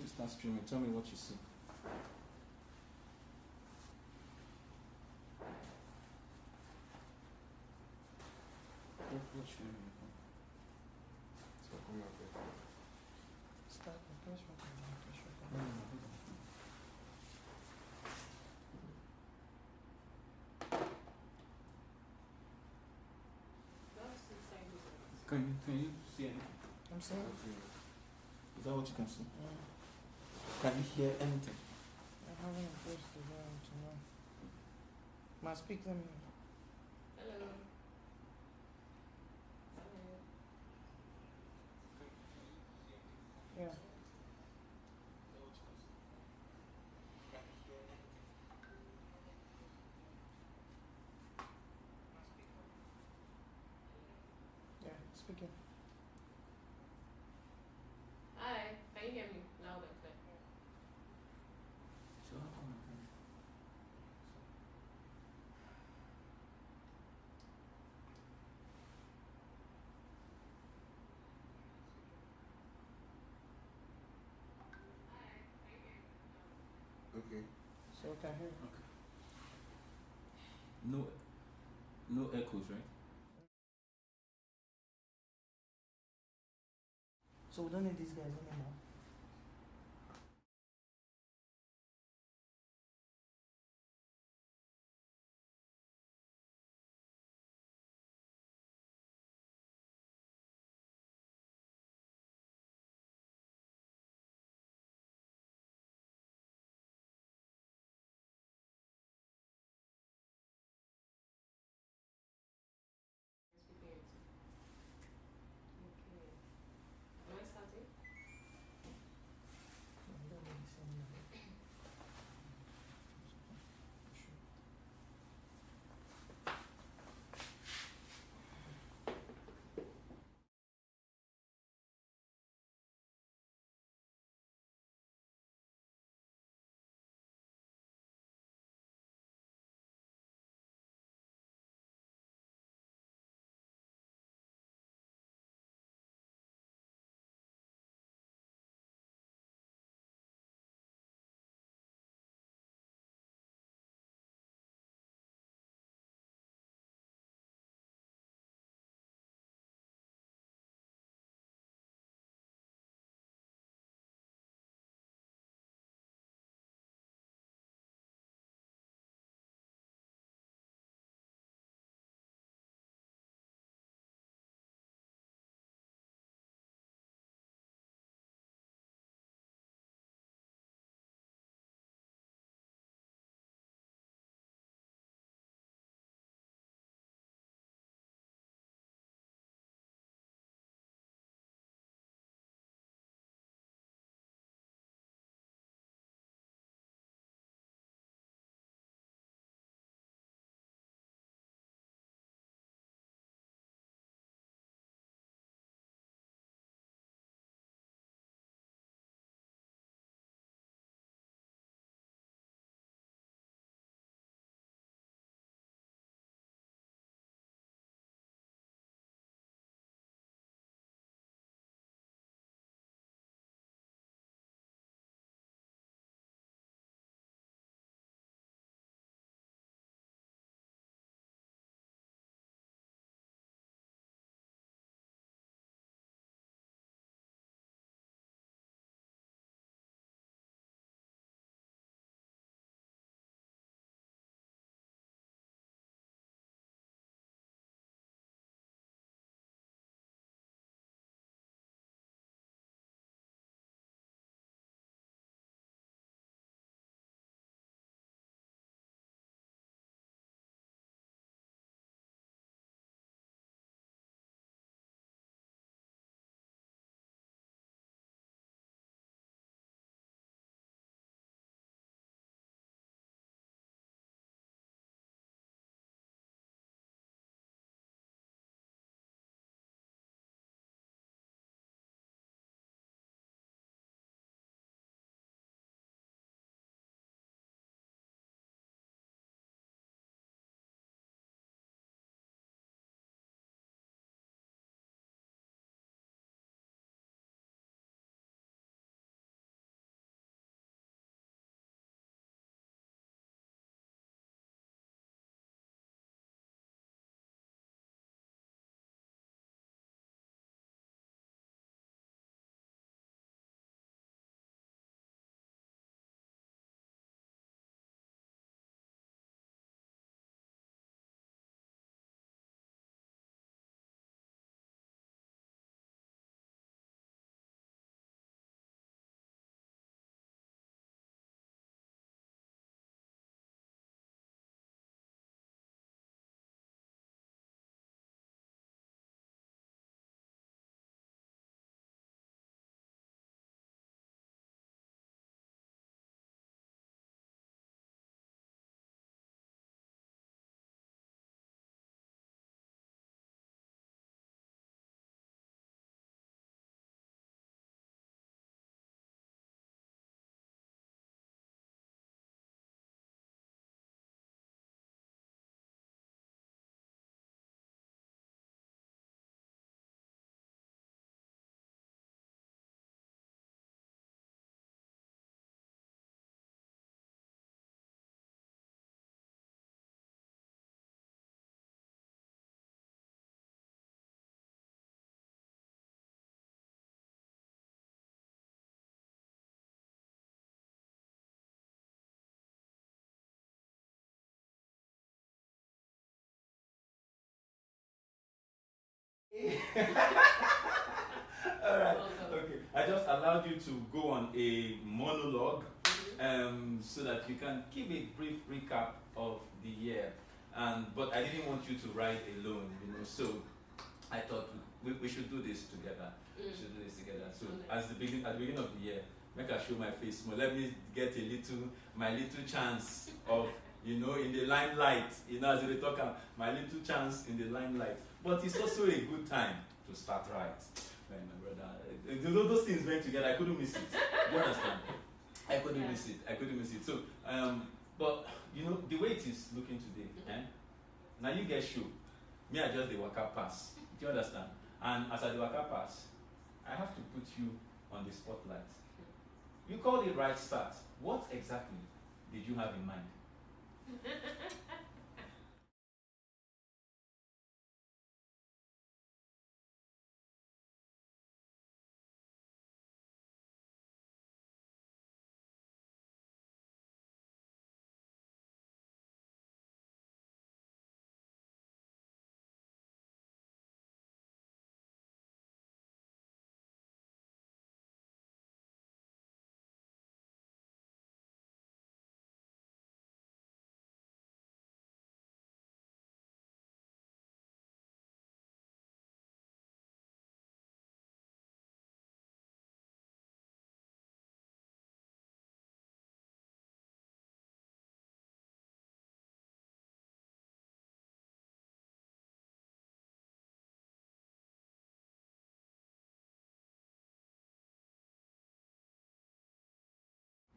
to start streaming. Tell me what you see. What streaming? So come up here. Start the press button. Can you see anything? I'm saying. Is that what you can see? Yeah. Can you hear anything? I haven't pressed the button to know. Must speak them. Hello. Yeah. Yeah, speaking. Hi, can you hear me loud and clear? So how come I can't? Okay. So I can hear. Okay. No echoes, right? So we don't need these guys anymore. Speaking it. Okay. Am I starting? All right. Well done. Okay. I just allowed you to go on a monologue, so that you can give a brief recap of the year. But I didn't want you to write alone, So I thought we should do this together. We should do this together. So at the beginning of the year, make I show my face more. Let me get my little chance of in the limelight. As we talk, my little chance in the limelight. But it's also a good time to start right. My brother, those things went together. I couldn't miss it. You understand? I couldn't miss it. So, but the way it is looking today, now you get show. Me, I just the waka pass. Do you understand? And as I the waka pass, I have to put you on the spotlight. You called it right start. What exactly did you have in mind?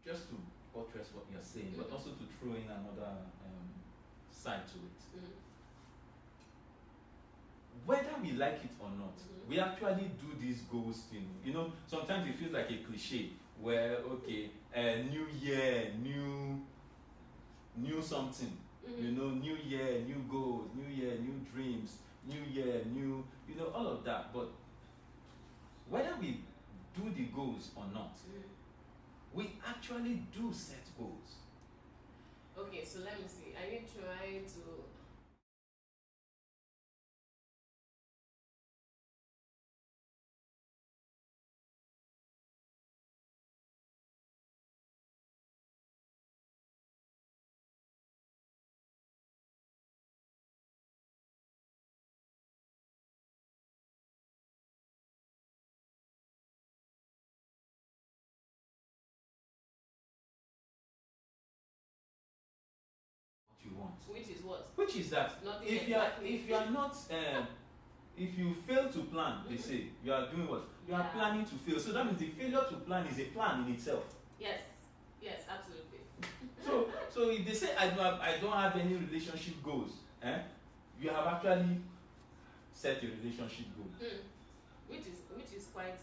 Just to buttress what you're saying, but also to throw in another side to it. Whether we like it or not, we actually do this goals thing. Sometimes it feels like a cliche where, okay, new year, new something. New year, new goals, new year, new dreams, new year, new, all of that. But whether we do the goals or not, we actually do set goals. Okay, so let me see. Are you trying to What you want. which is what? Which is that Nothing if exactly. you are not if you fail to plan, they say you are doing what? You are planning to fail. So that means the failure to plan is a plan in itself. Yes, absolutely. So if they say I don't have any relationship goals, you have actually set your relationship goal. Which is quite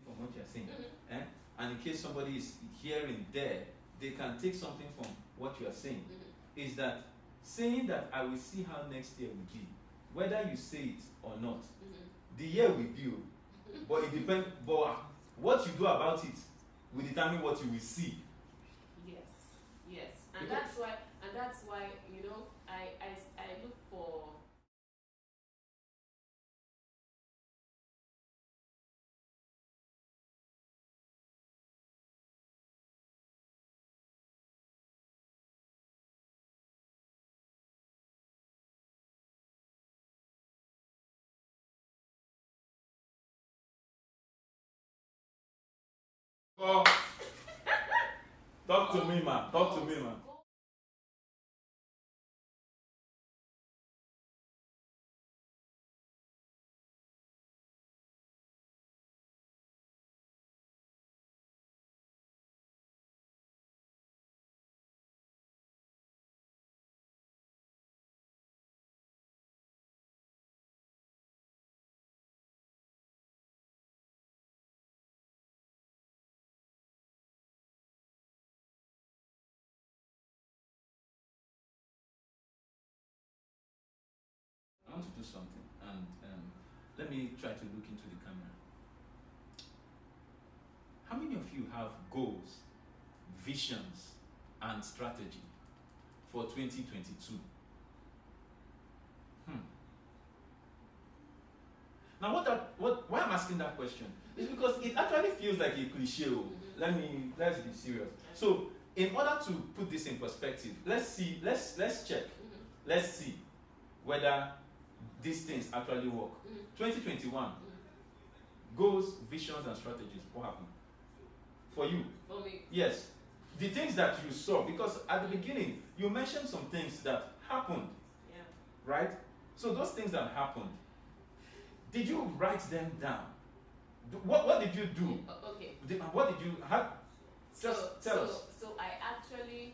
From what you're saying. And in case somebody is hearing there, they can take something from what you are saying. Is that saying that I will see how next year will be, whether you say it or not, the year will be, but it depends. But what you do about it will determine what you will see. Yes, and that's why I look for Oh, talk to me, man. Talk to me, man. I want to do something, and let me try to look into the camera. How many of you have goals, visions, and strategy for 2022? Now, why I'm asking that question is because it actually feels like a cliche. Let's be serious. So, in order to put this in perspective, let's check, let's see whether these things actually work. 2021, goals, visions, and strategies. What happened for you? For me. Yes, the things that you saw, because at the beginning you mentioned some things that happened. Yeah. Right? So those things that happened, did you write them down? What did you do? Okay. What did you have? Just tell us. So I actually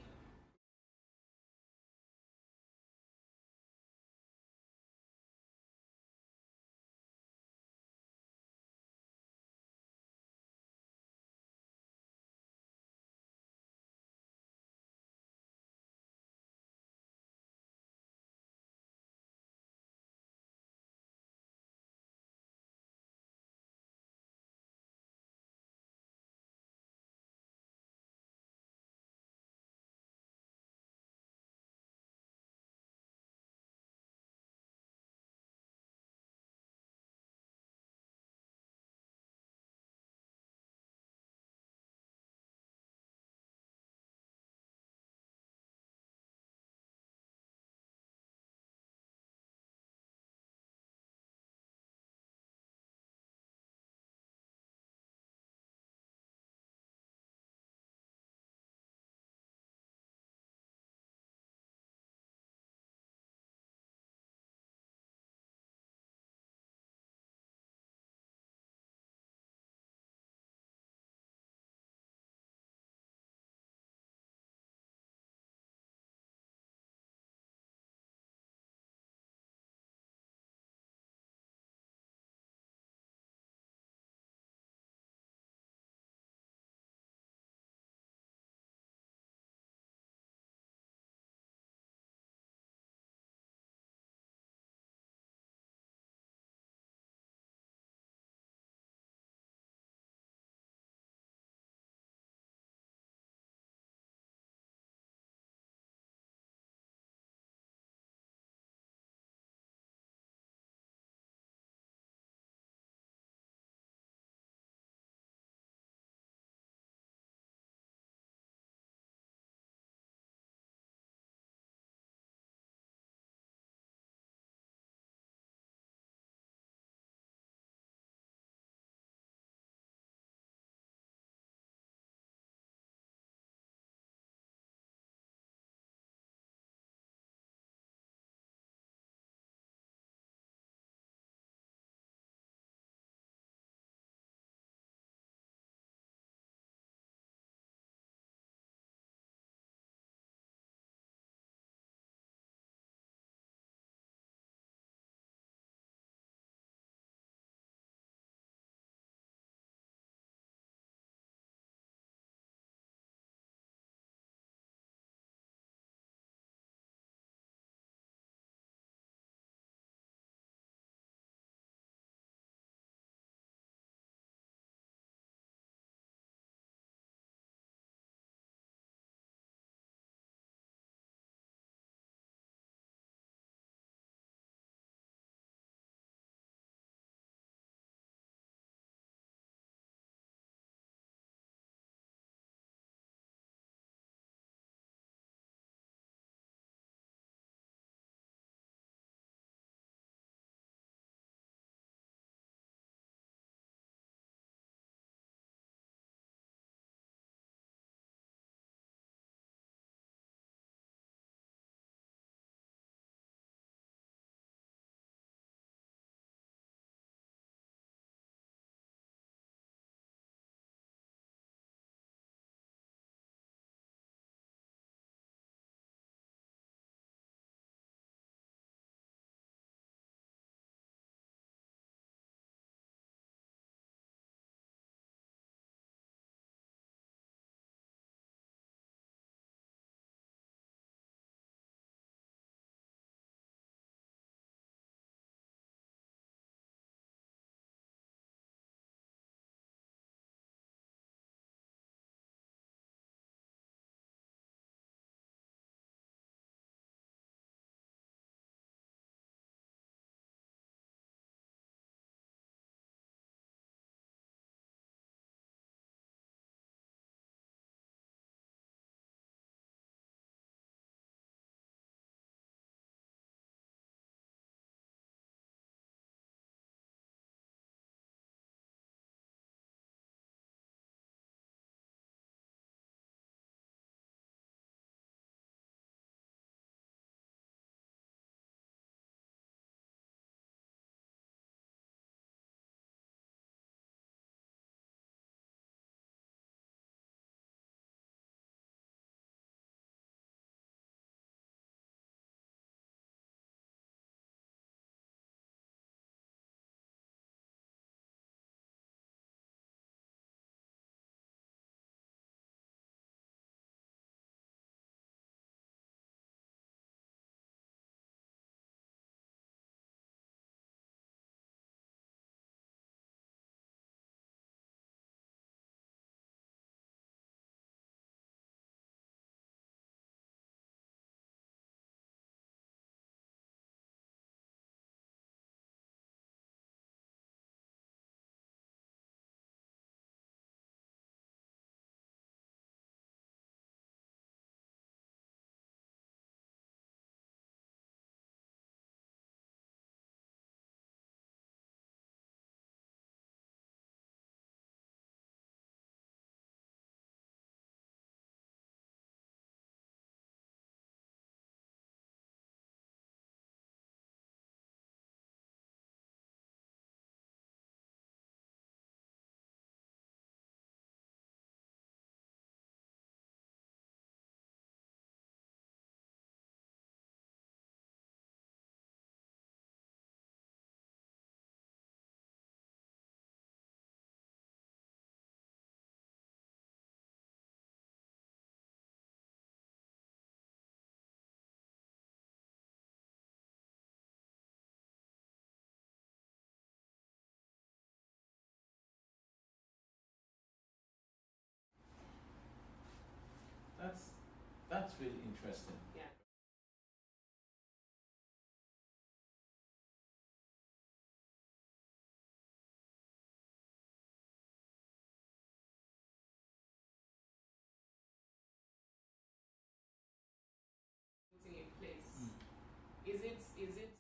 That's really interesting. Yeah. Putting in place. Is it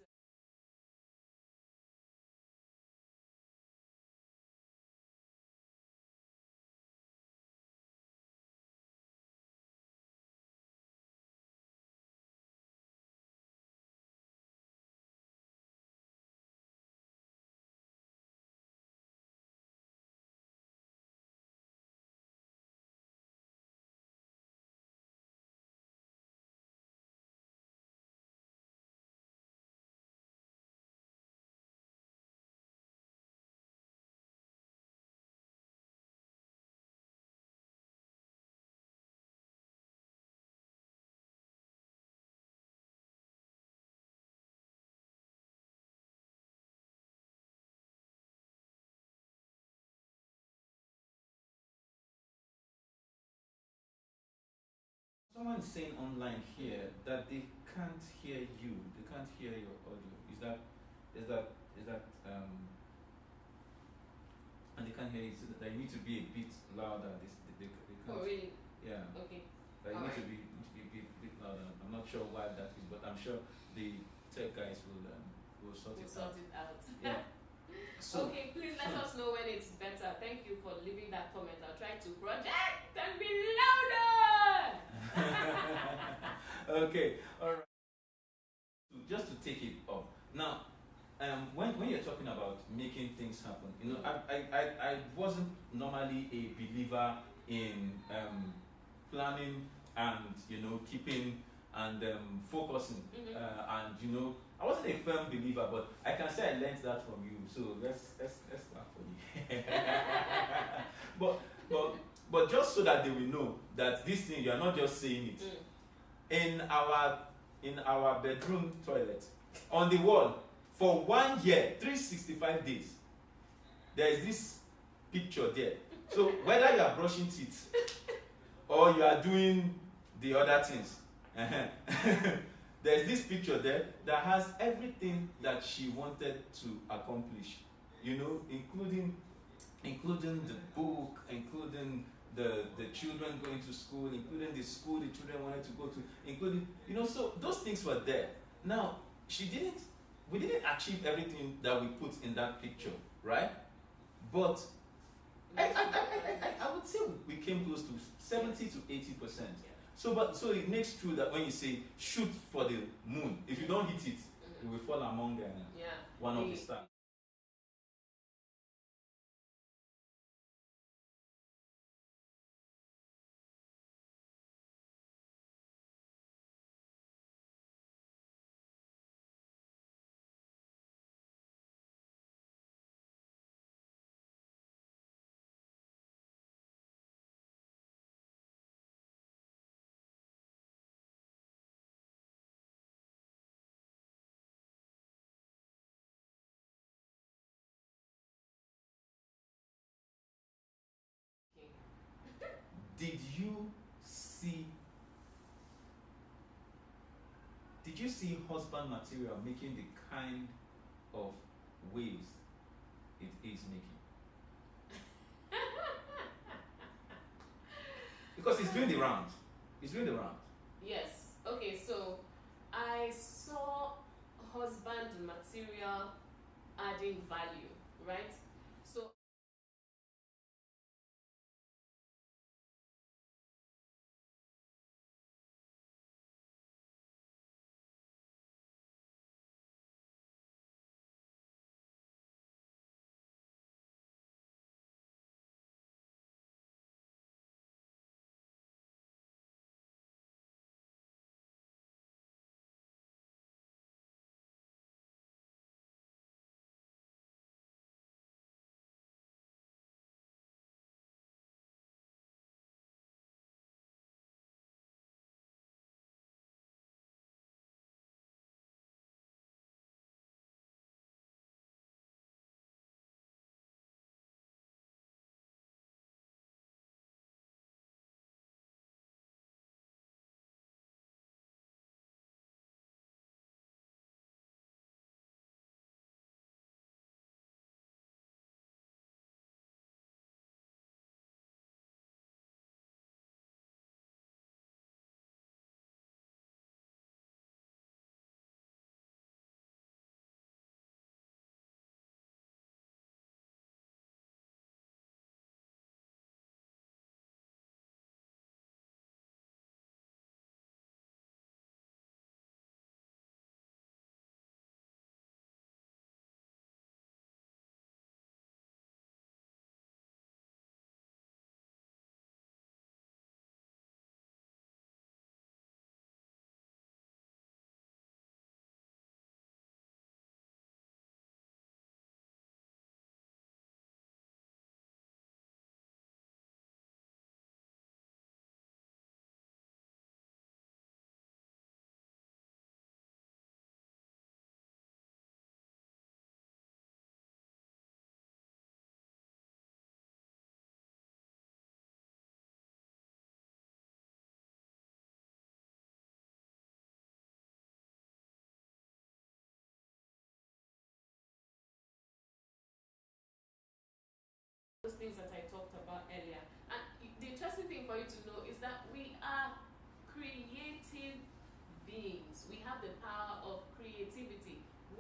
Someone is saying online here that they can't hear you. They can't hear your audio. Is that and they can't hear you, so that you need to be a bit louder. They can't. Oh really? Yeah. Okay. That you Alright. need to be a bit louder. I'm not sure why that is, but I'm sure the tech guys will sort We'll it sort out. it out. Yeah. So Okay, please let us know when it's better. Thank you for leaving that comment. I'll try to project and be louder. okay, all right. Just to take it up now, when you're talking about making things happen, you know, I wasn't normally a believer in planning and keeping and focusing, and I wasn't a firm believer, but I can say I learned that from you. So let's clap for you. but just so that they will know that this thing you are not just saying it. In our bedroom toilet, on the wall, for 1 year, 365 days, there is this picture there. So whether you are brushing teeth or you are doing the other things, there's this picture there that has everything that she wanted to accomplish, including the book, including the children going to school, including the school the children wanted to go to, including, so those things were there. Now, we didn't achieve everything that we put in that picture, right? But I would say we came close to 70 to 80%. So it makes true that when you say shoot for the moon, if you don't hit it, you will fall among one of the stars. Did you see husband material making the kind of waves it is making? Because it's doing the rounds. Yes. Okay, so I saw husband material adding value, right? So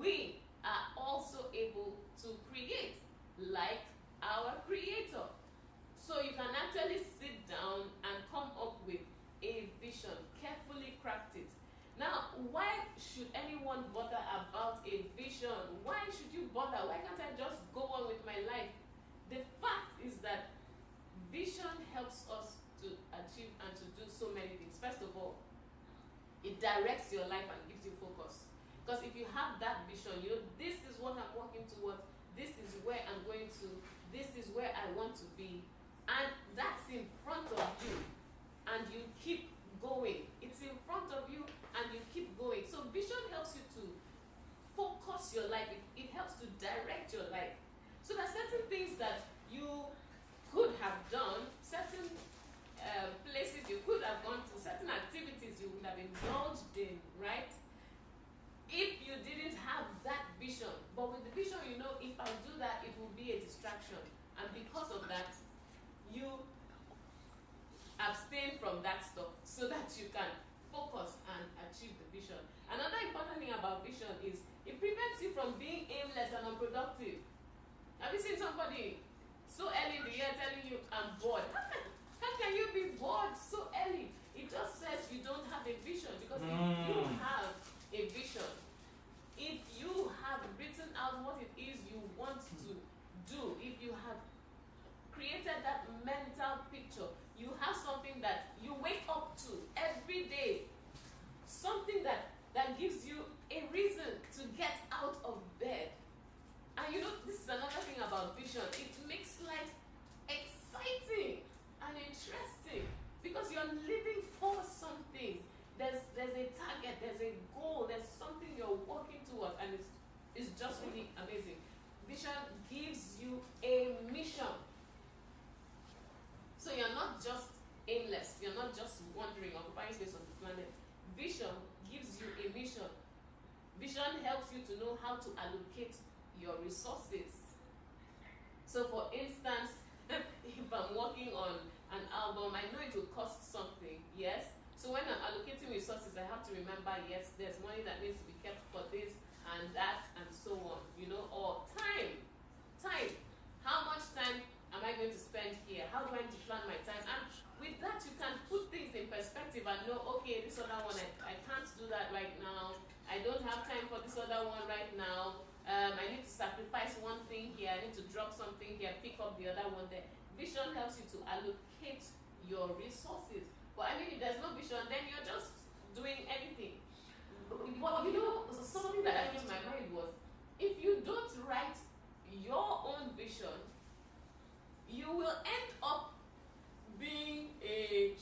we are also able to create like our creator. So you can actually sit down and come up with a vision, carefully crafted. Now, why should anyone bother about a vision? Why should you bother? Why can't I just go on with my life? The fact is that vision helps us to achieve and to do so many things. First of all, it directs your life and gives you focus. Because if you have that vision, you know, this is what I'm working towards, this is where I'm going to, this is where I want to be, and that's in front of you, and you keep going. It's in front of you, and you keep going. So vision helps you to focus your life. It helps to direct your life. So there are certain things that you could have done, certain places you could have gone to, certain activities you would have indulged in, right? If you didn't have that vision. But with the vision, you know, if I do that, it will be a distraction. And because of that, you abstain from that stuff so that you can focus and achieve the vision. Another important thing about vision is it prevents you from being aimless and unproductive. Have you seen somebody so early in the year telling you, I'm bored? How can you be bored so early? It just says you don't have a vision. Because if you have a vision, if you have written out what it is you want to do, if you have created that mental picture, you have something that you wake up to every day, something that gives you a reason to get out of bed. And you know, this is another thing about vision. It makes life exciting and interesting because you're living for something. There's a target, there's a goal, there's something you're working towards, and it's just really amazing. Vision gives you a mission. So you're not just aimless, you're not just wandering, occupying space on the planet. Vision gives you a mission. Vision helps you to know how to allocate your resources. So for instance, if I'm working on an album, I know it will cost something, yes? So when I'm allocating resources, I have to remember, yes, there's money that needs to be kept for this and that and so on, you know, or time. How much time am I going to spend here? How do I need to plan my time? And with that, you can put things in perspective and know, okay, this other one, I can't do that right now. I don't have time for this other one right now. I need to sacrifice one thing here. I need to drop something here, pick up the other one there. Vision helps you to allocate your resources. But I mean, if there's no vision, then you're just doing anything. But you know, something that came in my mind was, if you don't write your own vision, you will end up being a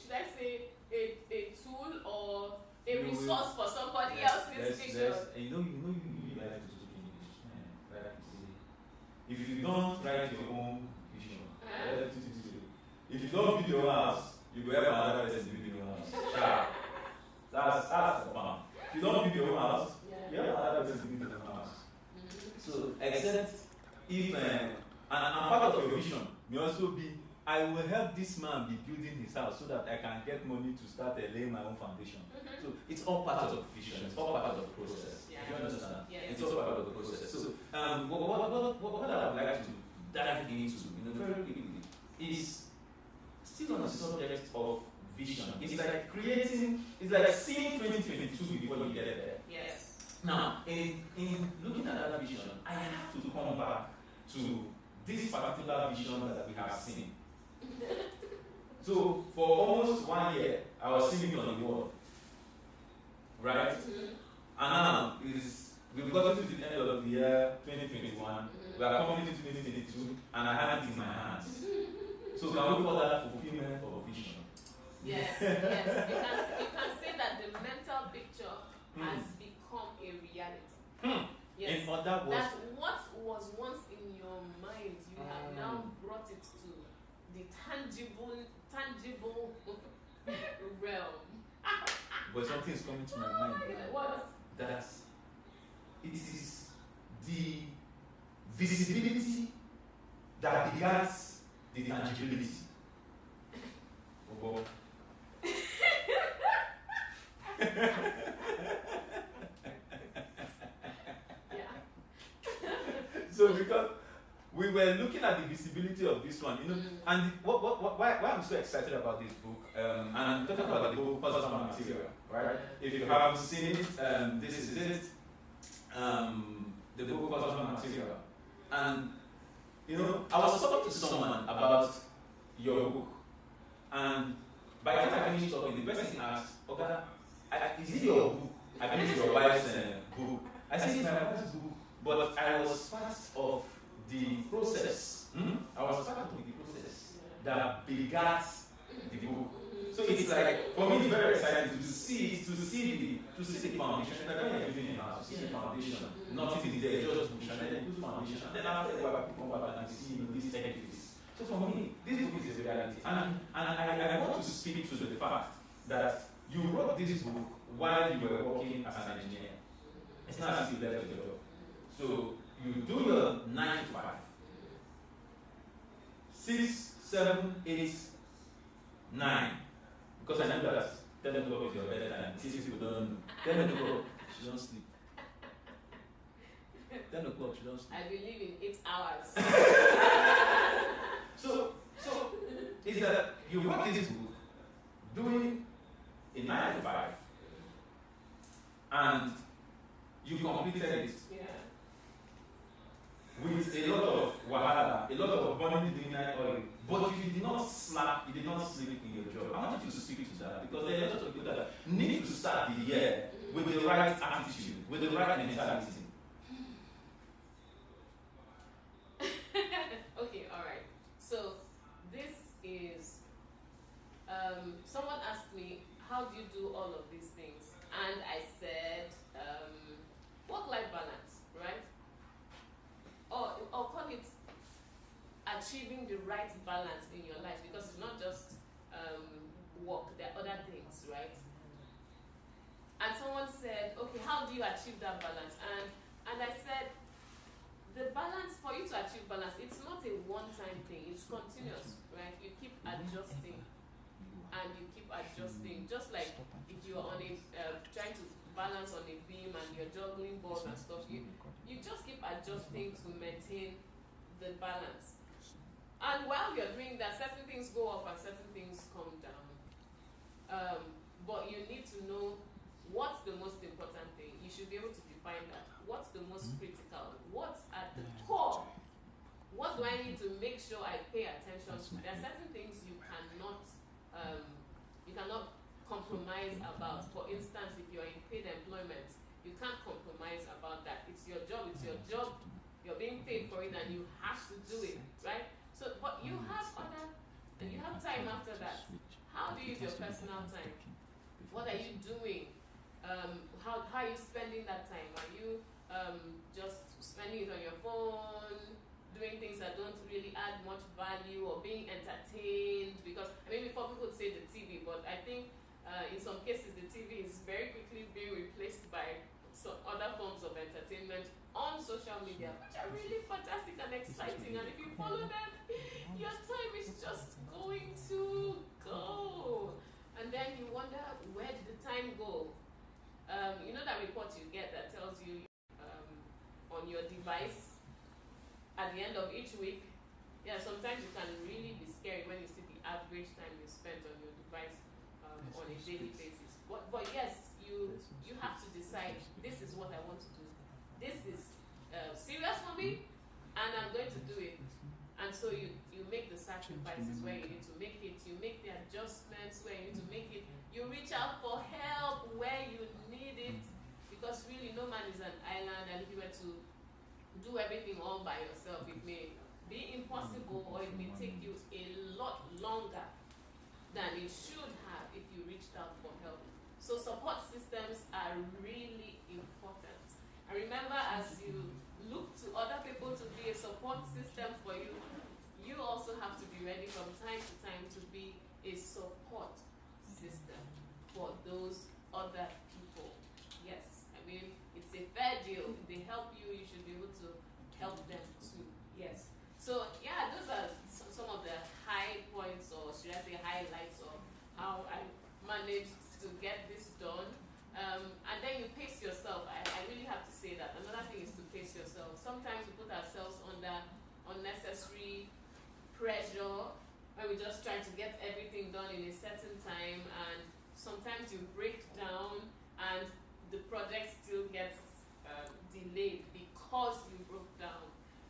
tool or a resource for somebody else's vision. And you like to speak English. Like to say, if you don't write your own vision, if you don't build your house, you go help another person build your house. That's the fun. If you don't build your house, you help another person build your house. So except if and part of your vision may also be, I will help this man be building his house so that I can get money to start laying my own foundation. So it's all part of the vision. It's all part of the process. Yeah. Do you understand? Yeah. It's all part of the process. So what I would like to dive into, very quickly, is still on the subject of vision. It's like seeing 2022 before you get there. Yes. Now, in looking at that vision, I have to come back to this particular vision that we have seen. So, for almost 1 year, I was singing on the wall. Right? And now, we've gotten to the end of the year 2021. We are coming into 2022, and I have it in my hands. So, can we call that fulfillment of vision? Yes. You can say that the mental picture has become a reality. Yes. In other words, that what was once in your mind, you have now brought it to the tangible realm. but something is coming to my mind. What? That it is the visibility that begets the tangibility. Yeah. we were looking at the visibility of this one, and why I'm so excited about this book, and I'm talking about the book Husband Material, right? If you haven't seen it, this is it, the book Husband Material, and I was talking to someone about your book, and by the time I finished talking, the person asked, "Okay, is it your book? I think it's your wife's book." I said, "It's my wife's book," but I was part of the process. I was part of the process that begat the book. So it's like, for me, it's very exciting to see the foundation. Like when you're living in a house, you see the foundation. Nothing is there, just bush, and then you put foundation. Then after a while, people come back and see this edifice. So for me, this book is a reality. And I want to speak to the fact that you wrote this book while you were working as an engineer. It's not as if you left your job. So you do your 9 to 5. 6, 7, 8, 9. Because I know that 10 o'clock is your bedtime. These people don't know. 10 o'clock, she don't sleep. 10 o'clock, she don't sleep. I believe in 8 hours. So is that you wrote this book doing a 9 to 5, and you completed it. With a lot of wahala, a lot of burning midnight oil, but you did not slack, you did not sleep in your job. I want you to speak to that, because there are a lot of people that need to start the year with the right attitude, with the right mentality. Okay, alright. So this is someone asked me, how do you do all of these things? And I said, work-life balance, right? Or call it achieving the right balance in your life, because it's not just work, there are other things, right? And someone said, okay, how do you achieve that balance? And I said, the balance, for you to achieve balance, it's not a one-time thing, it's continuous, right? You keep adjusting, and you keep adjusting, just like if you're on a, trying to balance on a beam and you're juggling balls and stuff, you just keep adjusting to maintain the balance. And while you're doing that, certain things go up and certain things come down. But you need to know what's the most important thing. You should be able to define that. What's the most critical? What's at the core? What do I need to make sure I pay attention to? There are certain things you cannot compromise about. For instance, if you're in paid employment, you can't compromise about that. It's your job, you're being paid for it, and you have to do it, right? So, but you have time after that. How do you use your personal time? What are you doing? How are you spending that time? Are you just spending it on your phone, doing things that don't really add much value, or being entertained? Because, before people would say the TV, but I think in some cases the TV is very quickly being replaced by some other forms of entertainment on social media, which are really fantastic and exciting. And if you follow them, your time is just going to go. And then you wonder, where did the time go? You know that report you get that tells you on your device at the end of each week? Yeah, sometimes it can really be scary when you see the average time you spent on your device on a daily basis. But yes, you have to decide, this is what I want to do. This is serious for me, and I'm going to do it. And so you make the sacrifices where you need to make it, you make the adjustments where you need to make it, you reach out for help where you need it, because really no man is an island, and if you were to do everything all by yourself, it may be impossible, or it may take you a lot longer than it should have if you reached out for help. So support systems are really important. And remember, as you look to other people to be a support system for you, you also have to be ready from time to time to be a support system for those other people. Yes, it's a fair deal. If they help you, you should be able to help them too. Yes. So yeah, those are some of the high points, or should I say highlights, of how I managed to get this done. And then you pace yourself. I really have to say that. Another thing is to pace yourself. Sometimes we put ourselves under sometimes you break down and the project still gets delayed because you broke down,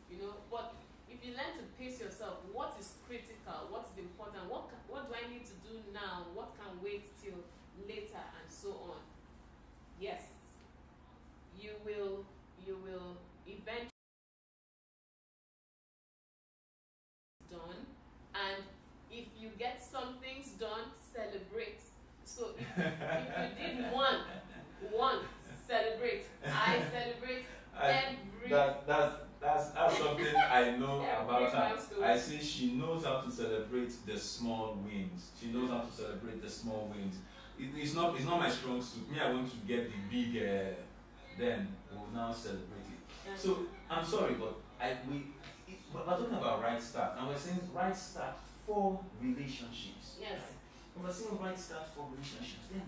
you know. But if you learn to pace yourself, what is critical, what is important, what do I need to do now, what can wait till later, and so on. Yes, you will eventually done. And if you get some things done, celebrate. So if you did one, celebrate. I celebrate every. That's something I know about her. milestone. I say she knows how to celebrate the small wins. She knows how to celebrate the small wins. It's not my strong suit. Me, I want to get the big. Then we'll now celebrate it. So I'm sorry, but we're talking about right start, and we're saying right start for relationships. Yes. When we're saying right start for relationships, then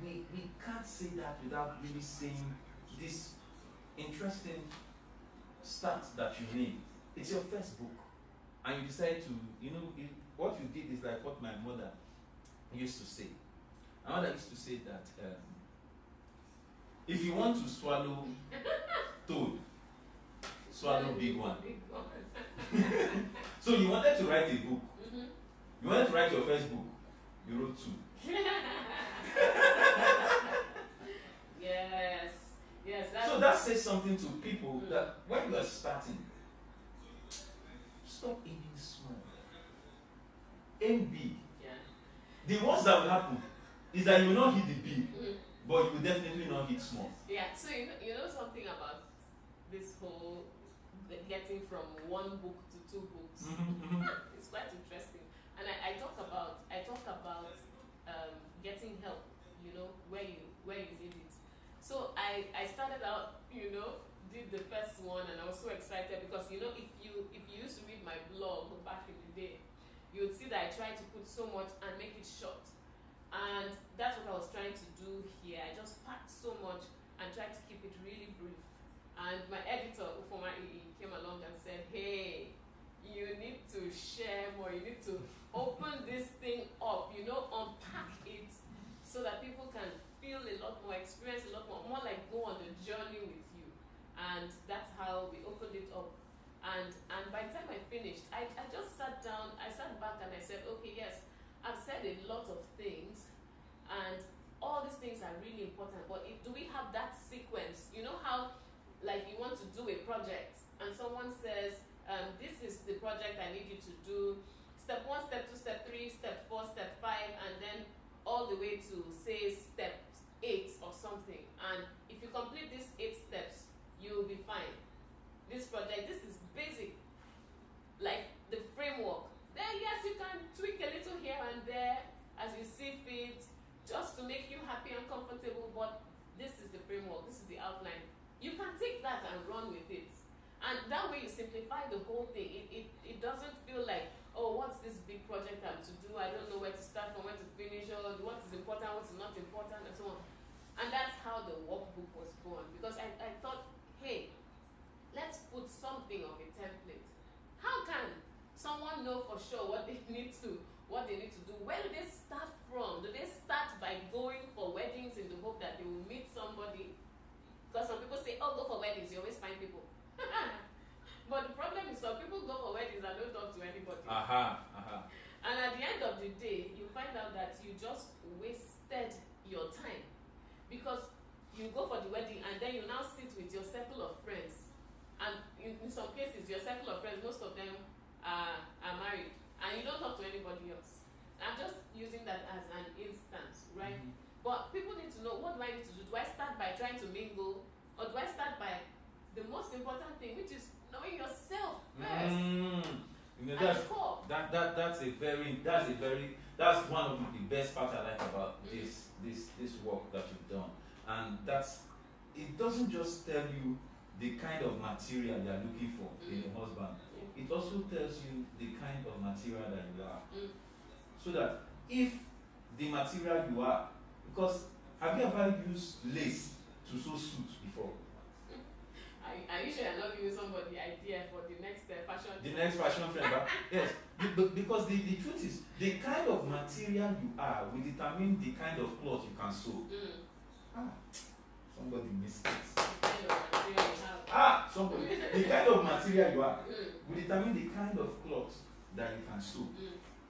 we can't say that without really saying this interesting start that you made. It's your first book, and you decide to, what you did is like what my mother used to say. My mother used to say that if you want to swallow toad, swallow big one. So you wanted to write a book. Mm-hmm. You wanted to write your first book. You wrote 2. Yes. So that says something to people that when you are starting, stop aiming small. Aim big. Yeah. The worst that will happen is that you will not hit the big, but you will definitely not hit small. Yeah. So you know something about this whole getting from one book to 2 books. It's quite interesting, and I talk about getting help. Where you need it. So I started out, did the first one, and I was so excited because if you used to read my blog back in the day, you would see that I tried to put so much and make it short, and that's what I was trying to do here. I just packed so much and tried to keep it really brief. And my editor, Ufoma EE, came along and said, hey, you need to share more. You need to open this thing up, unpack it so that people can feel a lot more, experience a lot more like go on the journey with you. And that's how we opened it up. And by the time I finished, I just sat down, I sat back and I said, okay, yes, I've said a lot of things and all these things are really important, but do we have that sequence? You know how like you want to do a project and someone says, this is the project I need you to do, step 1, step 2, step 3, step 4, step 5, and then all the way to say step 8 or something. And if you complete these 8 steps, you'll be fine. This project, this is basic, like the framework. Then yes, you can tweak a little here and there as you see fit, just to make you happy and comfortable, but this is the framework, this is the outline. You can take that and run with it. And that way you simplify the whole thing. It doesn't feel like, oh, what's this big project I'm to do? I don't know where to start from, where to finish, or what is important, what is not important, and so on. And that's how the workbook was born. Because I thought, hey, let's put something of a template. How can someone know for sure what they need to do? Where do they start from? Do they start by going for weddings in the hope that they will meet somebody? Because some people say, oh, go for weddings, you always find people. But the problem is some people go for weddings and don't talk to anybody. And at the end of the day, you find out that you just wasted your time. Because you go for the wedding and then you now sit with your circle of friends. And in some cases, your circle of friends, most of them are married. And you don't talk to anybody else. I'm just using that as an instance, right? But people need to know, what do I need to do? Do I start by trying to mingle? Or do I start by the most important thing, which is knowing yourself first? That's one of the best parts I like about this work that you've done. And it doesn't just tell you the kind of material you are looking for in a husband. It also tells you the kind of material that you are. So that if the material you are, because have you ever used lace to sew suits before? Are you sure you're not giving somebody idea for the next fashion The trend? next fashion trend, but yes, because the truth is, the kind of material you are will determine the kind of cloth you can sew. Somebody missed it. The kind of material you have. Somebody. The kind of material you are will determine the kind of cloth that you can sew.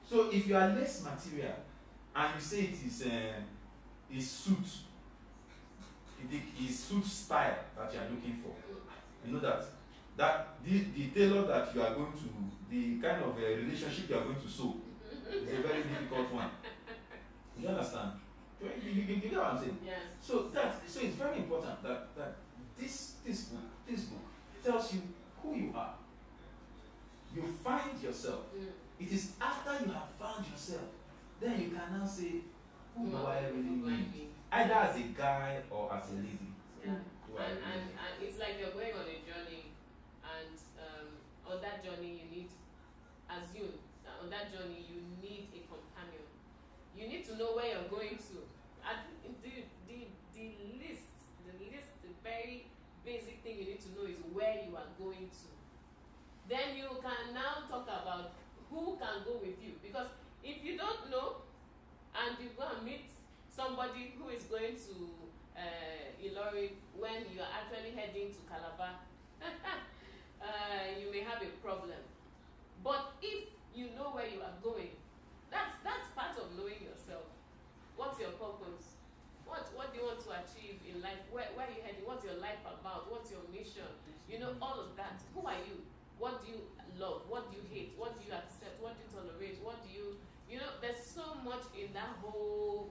So if you are less material and you say it is suit, it is suit style that you are looking for, you know that the tailor that you are going to, the kind of relationship you are going to sew is a very difficult one. You understand? You get what I'm saying? Yes. So it's very important that this book tells you who you are. You find yourself. It is after you have found yourself, then you can now say, who do I really need? Either as a guy or as a lady. Yeah. And it's like you're going on a journey, and on that journey you need, assume that on that journey you need a companion. You need to know where you're going to. And the very basic thing you need to know is where you are going to. Then you can now talk about who can go with you. Because if you don't know, and you go and meet somebody who is going to Ilori when you are actually heading to Calabar, you may have a problem. But if you know where you are going, that's part of knowing yourself. What's your purpose? What do you want to achieve in life? Where are you heading? What's your life about? What's your mission? You know, all of that. Who are you? What do you love? What do you hate? What do you accept? What do you tolerate? What do you know, there's so much in that whole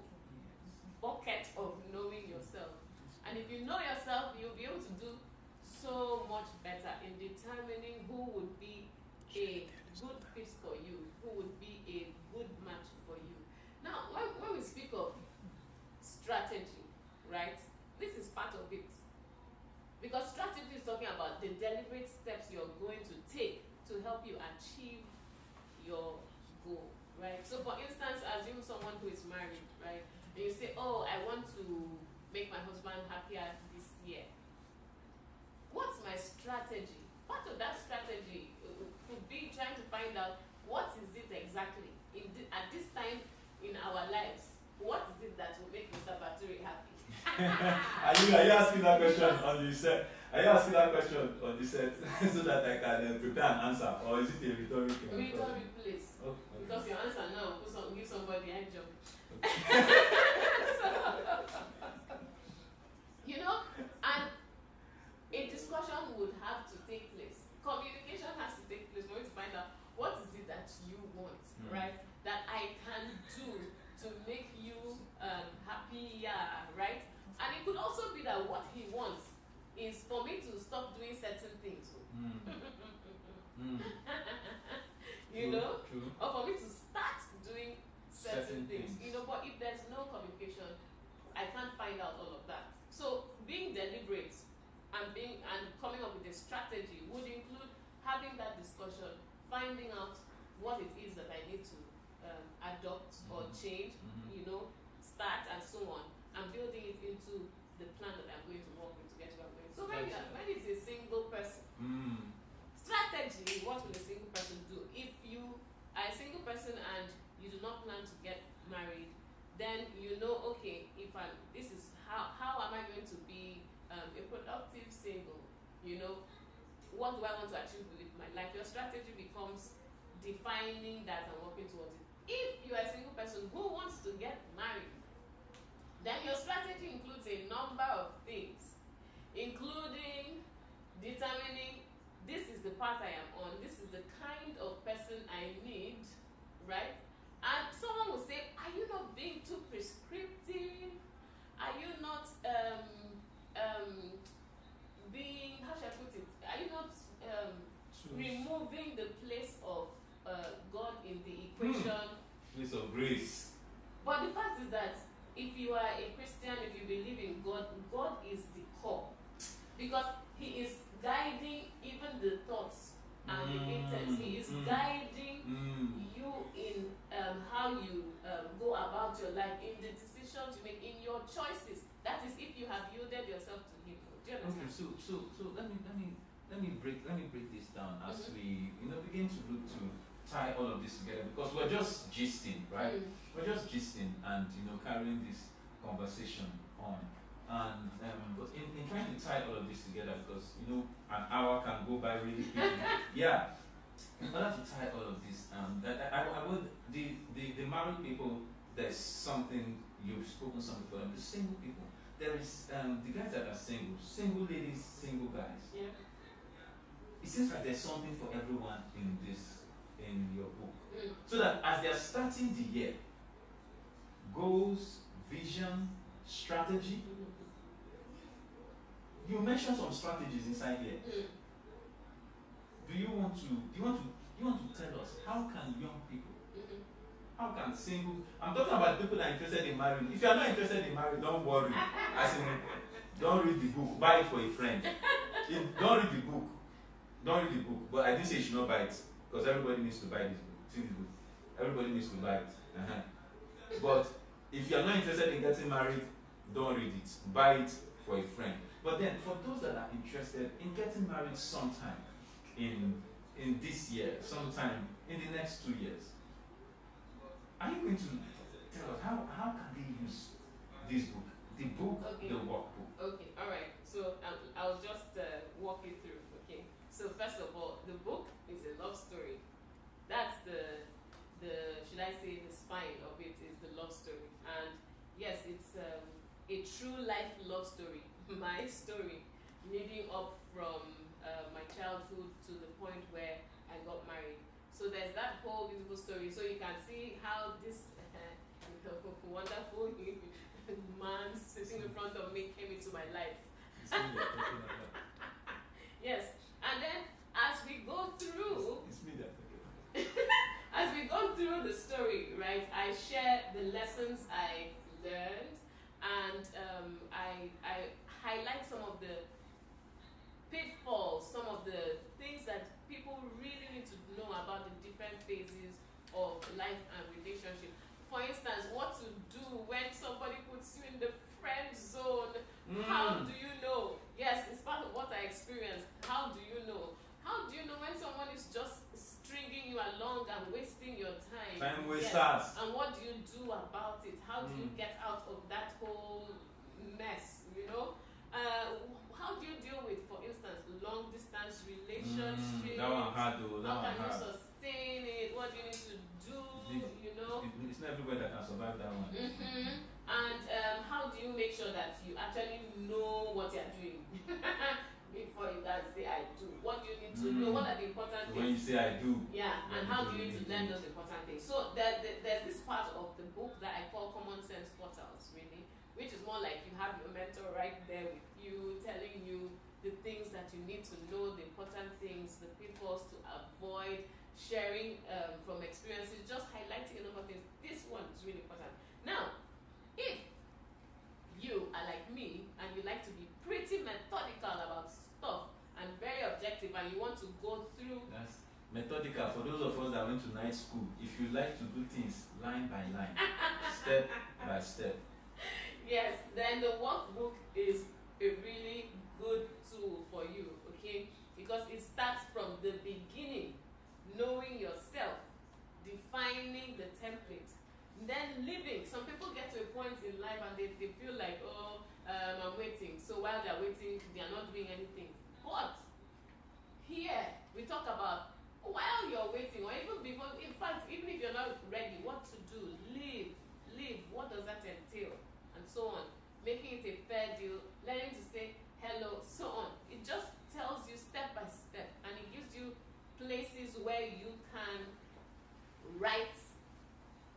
bucket of knowing yourself. And if you know yourself, you'll be able to do so much better in determining who would be a good fit for you, who would be a good match for you. Now, when we speak of strategy, right, this is part of it. Because strategy is talking about the deliberate steps you're going to take to help you achieve your goal, right? So for instance, assume someone who is married, right? And you say, oh, I want to make my husband happier this year. What's my strategy? Part of that strategy could be trying to find out what is it exactly at this time in our lives. What is it that will make Mr. Bature happy? Are you asking that question on the set? Are you asking that question on the set so that I can prepare an answer, or is it a rhetorical? Rhetorical, please. Okay. Because your answer now will give somebody a job. You know, and a discussion would have to take place. Communication has to take place for you to find out what is it that you want, right? That I can do to make you happier, right? And it could also be that what he wants is for me to stop doing certain things. You know? True. Or for me to start doing certain things. You know, but if there's no communication, I can't find out all of that. So being deliberate and coming up with a strategy would include having that discussion, finding out what it is that I need to adopt or change, you know, start and so on, and building it into the plan that I'm going to work with to get where I'm going. So when it's a single person, strategy, what will a single person do? If you are a single person and you do not plan to get married, then you know, okay, this is how am I going to be a productive single? You know, what do I want to achieve with my life? Your strategy becomes defining that and working towards it. If you are a single person who wants to get married, then your strategy includes a number of things, including determining this is the path I am on, this is the kind of person I need, right? And someone will say, are you not being too prescriptive? Are you not being, how should I put it? Are you not removing the place of God in the equation? Place of grace. But the fact is that if you are a Christian, if you believe in God, God is the core. Because He is guiding even the thoughts and the intents. He is guiding you in how you go about your life, in the decisions you make, in your choices. That is, if you have yielded yourself to Him. Do you Okay, understand? so let me break this down as we begin to look to tie all of this together, because we're just gisting, right? We're just gisting and carrying this conversation on. And but in trying to tie all of this together, because an hour can go by really quickly. Yeah. In order to tie all of this, I would the married people, there's something you've spoken something for them. The single people, there is the guys that are single ladies, single guys. Yeah. It seems like there's something for everyone in your book, so that as they are starting the year, goals, vision, strategy. You mentioned some strategies inside here. Do you want to tell us how can young people, how can single? I'm talking about people that are interested in marrying. If you are not interested in marriage, don't worry. As in, don't read the book. Buy it for a friend. Don't read the book. Don't read the book. But I didn't say you should not buy it, because everybody needs to buy this book. See this book. Everybody needs to buy it. But if you are not interested in getting married, don't read it. Buy it for a friend. But then, for those that are interested in getting married sometime in this year, sometime in the next 2 years, are you going to tell us how can they use this book, the book, Okay. the workbook? Okay, all right. So I'll just walk you through. Okay. So first of all, the book is a love story. That's the should I say the spine of it is the love story. And yes, it's a true life love story. My story, leading up from my childhood to the point where I got married. So there's that whole beautiful story. So you can see how this wonderful man sitting in front of me came into my life. Yes, and then as we go through, It's me that as we go through the story, right, I share the lessons I learned, and I highlight some of the pitfalls, some of the things that people really need to know about the different phases of life and relationship. For instance, what to do when somebody puts you in the friend zone. How do you know? Yes, it's part of what I experienced. How do you know? How do you know when someone is just stringing you along and wasting your time? Time wasters. And what do you do about it? How do you get out of that whole mess? How do you deal with, for instance, long distance relationships? That one hard though. How can you sustain it? What do you need to do? It's not everybody that can survive that one. And how do you make sure that you actually know what you're doing before you can say I do? What do you need to know? What are the important things? When you say I do. Yeah, and how do you need to learn those important things? So there's this part of the book that I call Common Sense Portals, really, which is more like you have your mentor right there with you, telling you the things that you need to know, the important things, the pitfalls to avoid, sharing from experiences, just highlighting a number of things. This one is really important. Now, if you are like me and you like to be pretty methodical about stuff and very objective, and you want to go through. That's methodical for those of us that went to night school. If you like to do things line by line, step by step. Yes, then the workbook is a really good tool for you, okay? Because it starts from the beginning, knowing yourself, defining the template, then living. Some people get to a point in life and they feel like, I'm waiting. So while they're waiting, they are not doing anything. But here, we talk about while you're waiting, or even before, in fact, even if you're not ready, what to do, live, what does that entail, and so on. Making it a fair deal, learning to say hello, so on. It just tells you step by step, and it gives you places where you can write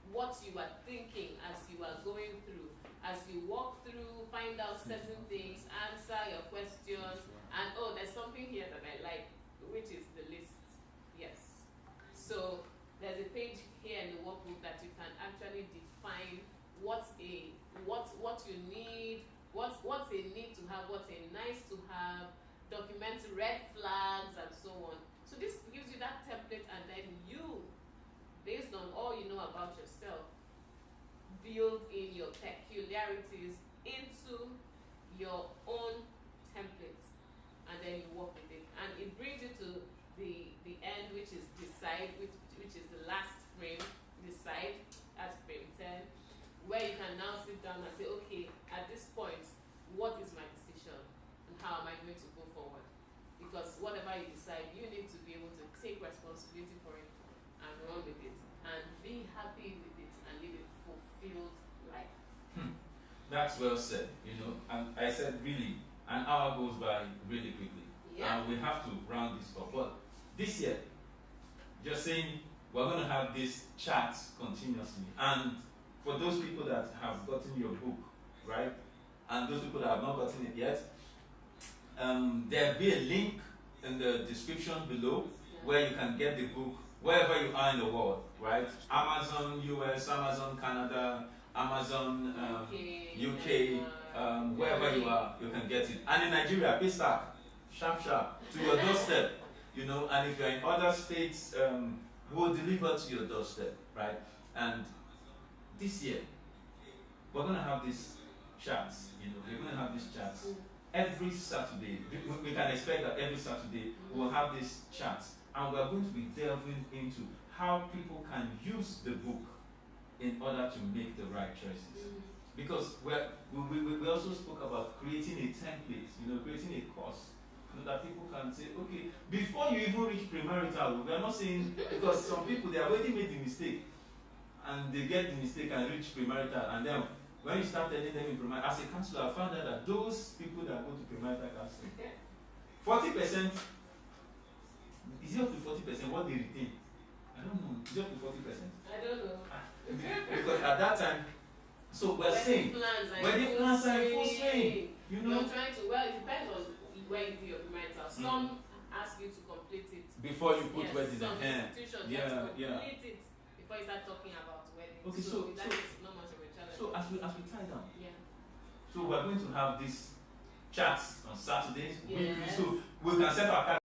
what you are thinking as you are going through. As you walk through, find out certain things, answer your questions, and there's something here that I like, which is the list. Yes. So there's a page here in the workbook that you can actually define what you need, what's a need to have, what's a nice to have, document red flags and so on. So this gives you that template, and then you, based on all you know about yourself, build in your peculiarities into your own template. That's well said, and I said really, an hour goes by really quickly. Yeah. And we have to round this up. But this year, just saying, we're going to have this chat continuously. And for those people that have gotten your book, right, and those people that have not gotten it yet, there'll be a link in the description below where you can get the book wherever you are in the world, right? Amazon US, Amazon Canada, Amazon UK, wherever you are, you can get it. And in Nigeria, pay sharp, to your doorstep, and if you're in other states, we'll deliver to your doorstep, right? And this year, we're going to have these chats, we're going to have these chats every Saturday. We can expect that every Saturday we'll have these chats, and we're going to be delving into how people can use the book in order to make the right choices. Because we also spoke about creating a template, creating a course, that people can say, okay, before you even reach premarital, we are not saying, because some people, they have already made the mistake, and they get the mistake and reach premarital, and then when you start telling them in premarital, as a counselor, I found out that those people that go to premarital counseling, 40%, is it up to 40% what they retain? I don't know. Is it up to 40%? I don't know. Because at that time, so we're saying, wedding plans are in full swing. You're trying to, it depends on where you do your premarital. Some ask you to complete it before you put wedding in some hand. institutions you have to complete it before you start talking about wedding. Okay, so that is not much of a challenge. So as we tie down, so we're going to have these chats on Saturdays, yes. weekly, so we can set our